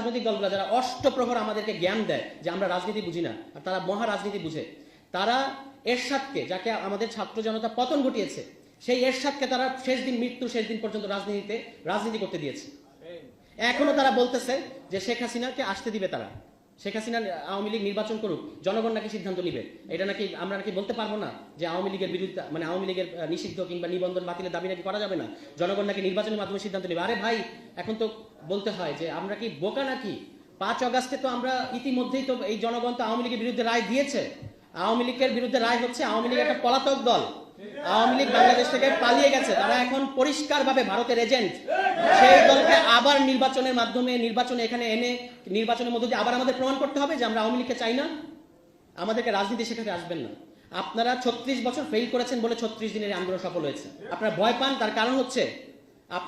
রাজনৈতিক দলগুলো যারা অষ্টপ্রহর আমাদেরকে জ্ঞান দেয় যে আমরা রাজনীতি বুঝি না, আর তারা মহা রাজনীতি বুঝে, তারা এরশাদকে, যাকে আমাদের ছাত্র জনতা পতন ঘটিয়েছে, সেই এরশাদকে তারা শেষ দিন, মৃত্যুর শেষ দিন পর্যন্ত রাজনীতি করতে দিয়েছে। এখনো তারা বলতেছে যে শেখ হাসিনাকে আসতে দিবে তারা, শেখ হাসিনা আওয়ামী লীগ নির্বাচন করুক, জনগণ নাকি সিদ্ধান্ত নিবে। এটা নাকি আমরা নাকি বলতে পারবো না যে আওয়ামী লীগের বিরুদ্ধে, মানে আওয়ামী লীগের নিষিদ্ধ কিংবা নিবন্ধন বাতিলের দাবি নাকি করা যাবে না, জনগণ নাকি নির্বাচনের মাধ্যমে সিদ্ধান্ত নেবে। আরে ভাই, এখন তো বলতে হয় যে আমরা কি বোকা নাকি? 5 অগাস্টে তো আমরা ইতিমধ্যেই তো এই জনগণ তো আওয়ামী লীগের বিরুদ্ধে রায় দিয়েছে। আওয়ামী লীগের বিরুদ্ধে রায় হচ্ছে আওয়ামী লীগ একটা পলাতক দল, আওয়ামী লীগ বাংলাদেশ থেকে পালিয়ে গেছে, তারা এখন পরিষ্কারভাবে ভারতের এজেন্ট। সেই দলকে আবার নির্বাচনের মাধ্যমে, নির্বাচনে এখানে এনে, নির্বাচনের মধ্যে দিয়ে আবার আমাদের প্রমাণ করতে হবে যে আমরা আওয়ামী লীগকে চাই না। আমাদেরকে রাজনীতি শেখাতে আসবেন না। আপনারা 36 বছর ফেল করেছেন বলে 36 দিনের আন্দোলন সফল হয়েছে। আপনারা ভয় পান, তার কারণ হচ্ছে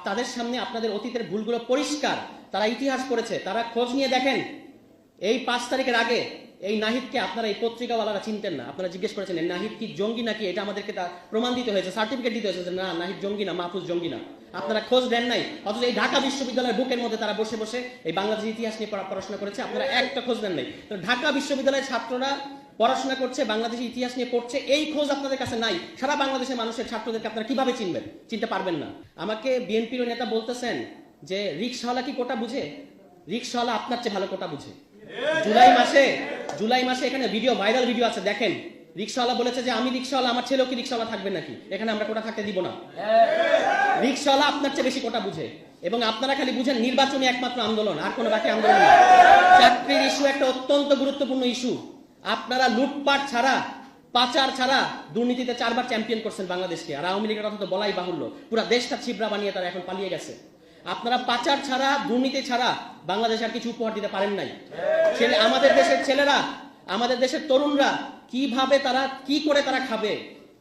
তাদের সামনে আপনাদের অতীতের ভুলগুলো পরিষ্কার। তারা ইতিহাস করেছে, তারা খোঁজ নিয়ে দেখেন। এই 5 তারিখের আগে এই নাহিদকে আপনারা, এই পত্রিকাওয়ালারা চিনতেন না। আপনারা জিজ্ঞেস করেছেন নাহিদ কি জঙ্গি নাকি, এটা আমাদেরকে প্রমাণ দিতে হয়েছে, সার্টিফিকেট দিতে হয়েছে না নাহিদ জঙ্গি না, মাহফুজ জঙ্গি না। আপনারা খোঁজ দেন নাই, অথচ এই ঢাকা বিশ্ববিদ্যালয়ের বুকের মধ্যে তারা বসে বসে এই বাংলাদেশের ইতিহাস নিয়ে পড়াশোনা করেছে, আপনারা একটা খোঁজ দেন নাই। তো ঢাকা বিশ্ববিদ্যালয়ের ছাত্ররা পড়াশোনা করছে, বাংলাদেশের ইতিহাস নিয়ে পড়ছে, এই খোঁজ আপনাদের কাছে নাই। সারা বাংলাদেশের মানুষের ছাত্রদেরকে আপনারা কিভাবে চিনবেন? চিনতে পারবেন না। আমাকে বিএনপির নেতা বলতেছেন যে রিকশাওয়ালা কি কোটা বুঝে? রিকশাওয়ালা আপনার চেয়ে ভালো কোটা বুঝে। জুলাই মাসে এখানে ভাইরাল ভিডিও আছে, দেখেন। রিকশাওয়ালা বলেছে যে আমি রিকশাওয়ালা, আমার ছেলেও কি রিকশাওয়ালা থাকবে নাকি? এখানে আমরা কোটা থাকতে দিব না। রিকশাওয়ালা আপনার চেয়ে বেশি কোটা বুঝে, এবং আপনারা খালি বুঝেন নির্বাচনী একমাত্র আন্দোলন, আর কোনো বাকি আন্দোলন নেই। চাকরির ইস্যু একটা অত্যন্ত গুরুত্বপূর্ণ ইস্যু। আপনারা লুটপাট ছাড়া, পাচার ছাড়া দুর্নীতিতে 4 বার চ্যাম্পিয়ন করছেন বাংলাদেশকে, আর আওয়ামী লীগের কথা তো বলাই বাহুল্য, পুরো দেশটা ছিবড়া বানিয়ে তারা এখন পালিয়ে গেছে। আপনারা পাচার ছাড়া, দুর্নীতি ছাড়া বাংলাদেশ আর কিছু উপহার দিতে পারেন নাই। আমাদের দেশের ছেলেরা, আমাদের দেশের তরুণরা কিভাবে, তারা কি করে তারা খাবে?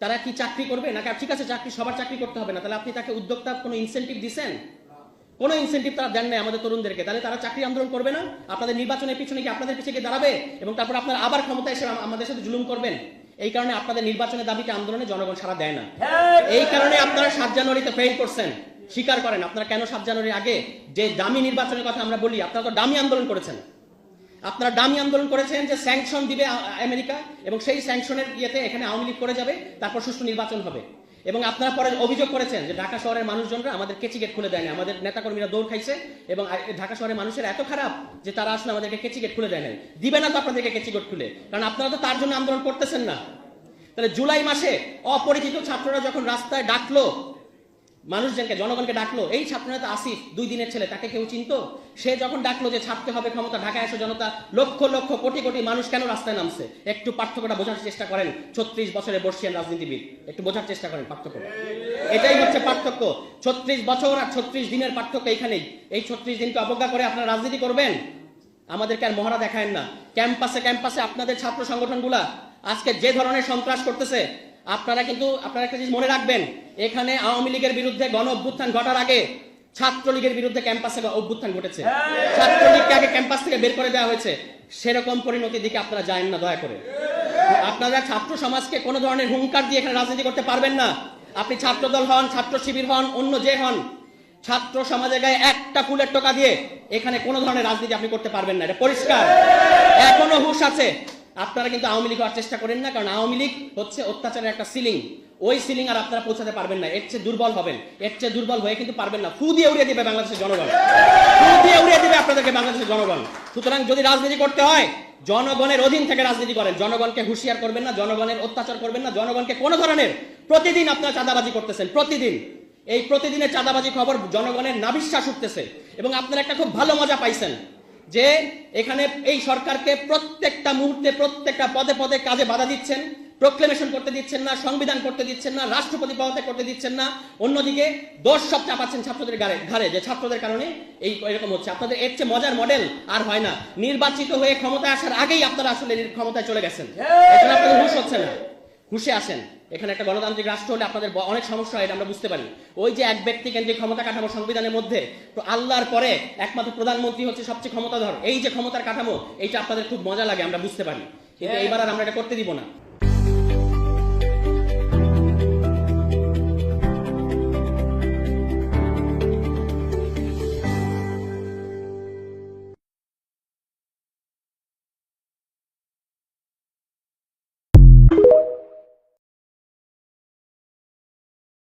তারা কি চাকরি করবে না? ঠিক আছে, চাকরি সবার চাকরি করতে হবে না, তাহলে আপনি তাকে উদ্যোক্তা কোনো ইনসেন্টিভ দিচ্ছেন? কোনো ইনসেন্টিভ তারা দেন নাই আমাদের তরুণদেরকে, তাহলে তারা চাকরি আন্দোলন করবে না? আপনাদের নির্বাচনের পিছনে কি আপনাদের পিছিয়ে গিয়ে দাঁড়াবে এবং তারপর আপনারা আবার ক্ষমতা এসে আমাদের সাথে জুলুম করবেন? এই কারণে আপনাদের নির্বাচনের দাবিতে আন্দোলনে জনগণ সাড়া দেয় না। এই কারণে আপনারা 7 জানুয়ারিতে ফেল করছেন। স্বীকার করেন আপনারা কেন 7 জানুয়ারির আগে যে দামি নির্বাচনের কথা আমরা বলি, আপনারা তো দামি আন্দোলন করেছেন। আপনারা দামি আন্দোলন করেছেন যে স্যাংশন দিবে আমেরিকা, এবং সেই স্যাংশনের ইয়েতে এখানে আওয়ামী লীগ করে যাবে, তারপর সুষ্ঠু নির্বাচন হবে। এবং আপনারা পরে অভিযোগ করেছেন যে ঢাকা শহরের মানুষজনরা আমাদের কেচি গেট খুলে দেয়নি, আমাদের নেতাকর্মীরা দৌড় খাইছে, এবং ঢাকা শহরের মানুষের এত খারাপ যে তারা আসলে আমাদেরকে কেচি গেট খুলে দেয় নাই। দিবে না তো আপনাদেরকে কেচি গেট খুলে, কারণ আপনারা তো তার জন্য আন্দোলন করতেছেন না। তাহলে জুলাই মাসে অপরিচিত ছাত্ররা যখন রাস্তায় ডাকলো মানুষজনকে, জনগণকে ডাকলো, এই ছাত্রনেতা আসিফ 2 দিনের ছেলে, তাকে কেউ চিনতো? সে যখন ডাকলো যে ছাড়তে হবে ক্ষমতা, ঢাকায় এসে জনতা, লক্ষ লক্ষ কোটি কোটি মানুষ কেন রাস্তায় নামছে? একটু পার্থক্যটা বোঝার চেষ্টা করেন। 36 বছরের বর্ষিয়ান রাজনীতিবিদ, একটু বোঝার চেষ্টা করেন পার্থক্য। এটাই হচ্ছে পার্থক্য। 36 বছর আর 36 দিনের পার্থক্য এইখানেই। এই 36 দিনকে অবজ্ঞা করে আপনারা রাজনীতি করবেন? আমাদেরকে আর মহড়া দেখায়েন না। ক্যাম্পাসে ক্যাম্পাসে আপনাদের ছাত্র সংগঠনগুলা আজকে যে ধরনের সন্ত্রাস করতেছে, আপনারা একটা জিনিস মনে রাখবেন, এখানে আওয়ামী লীগের বিরুদ্ধে গণ অভ্যুত্থান ঘটার আগে ছাত্রলীগের বিরুদ্ধে ক্যাম্পাসে অভ্যুত্থান ঘটেছে। ছাত্রলীগকে আগে ক্যাম্পাস থেকে বের করে দেওয়া হয়েছে। সেরকম পরিণতির দিকে আপনারা যায়েন না, দয়া করে। আপনারা ছাত্র সমাজকে কোনো ধরনের হুঙ্কার দিয়ে এখানে রাজনীতি করতে পারবেন না। আপনি ছাত্রদল হন, ছাত্র শিবির হন, অন্য যে হন, ছাত্র সমাজের গায়ে একটা ফুলের টোকা দিয়ে এখানে কোনো ধরনের রাজনীতি আপনি করতে পারবেন না, এটা পরিষ্কার। এখনো হুঁশ আছে। আপনারা কিন্তু আওয়ামী লীগ হওয়ার চেষ্টা করেন না, কারণ আওয়ামী লীগ হচ্ছে অত্যাচারের একটা সিলিং। ওই সিলিং আর আপনারা পৌঁছাতে পারবেন না। এর চেয়ে দুর্বল হবেন, এর চেয়ে দুর্বল হয়ে কিন্তু পারবেন না। ফু দিয়ে উড়িয়ে দিবে বাংলাদেশের জনগণ, ফু দিয়ে উড়িয়ে দিবে আপনাদেরকে বাংলাদেশের জনগণ। সুতরাং যদি রাজনীতি করতে হয়, জনগণের অধীন থেকে রাজনীতি করেন। জনগণকে হুঁশিয়ার করবেন না, জনগণের অত্যাচার করবেন না, জনগণকে কোনো ধরনের, প্রতিদিন আপনারা চাঁদাবাজি করতেছেন, প্রতিদিন। এই প্রতিদিনের চাঁদাবাজি খবর জনগণের নাভিশ্বাস উঠতেছে, এবং আপনারা একটা খুব ভালো মজা পাইছেন যে এখানে এই সরকারকে প্রত্যেকটা মুহূর্তে, প্রত্যেকটা পদে পদে কাজে বাধা দিচ্ছেন, প্রোক্লেমেশন করতে দিচ্ছেন না, সংবিধান করতে দিচ্ছেন না, রাষ্ট্রপতি পদত্যাগ করতে দিচ্ছেন না। অন্যদিকে দোষ সব চাপাচ্ছেন ছাত্রদের ঘাড়ে, যে ছাত্রদের কারণে এই এরকম হচ্ছে। আপনাদের এর চেয়ে মজার মডেল আর হয় না। নির্বাচিত হয়ে ক্ষমতায় আসার আগেই আপনারা আসলে ক্ষমতায় চলে গেছেন। এখানে আপনাদের হুঁশ হচ্ছে না, হুঁশে আসেন। এখানে একটা গণতান্ত্রিক রাষ্ট্র হলে আপনাদের অনেক সমস্যা হয়, এটা আমরা বুঝতে পারি। ওই যে এক ব্যক্তি কেন্দ্রিক ক্ষমতা কাঠামো সংবিধানের মধ্যে, তো আল্লাহর পরে একমাত্র প্রধানমন্ত্রী হচ্ছে সবচেয়ে ক্ষমতাধর, এই যে ক্ষমতার কাঠামো, এইটা আপনাদের খুব মজা লাগে, আমরা বুঝতে পারি। কিন্তু এইবার আর আমরা এটা করতে দিব না।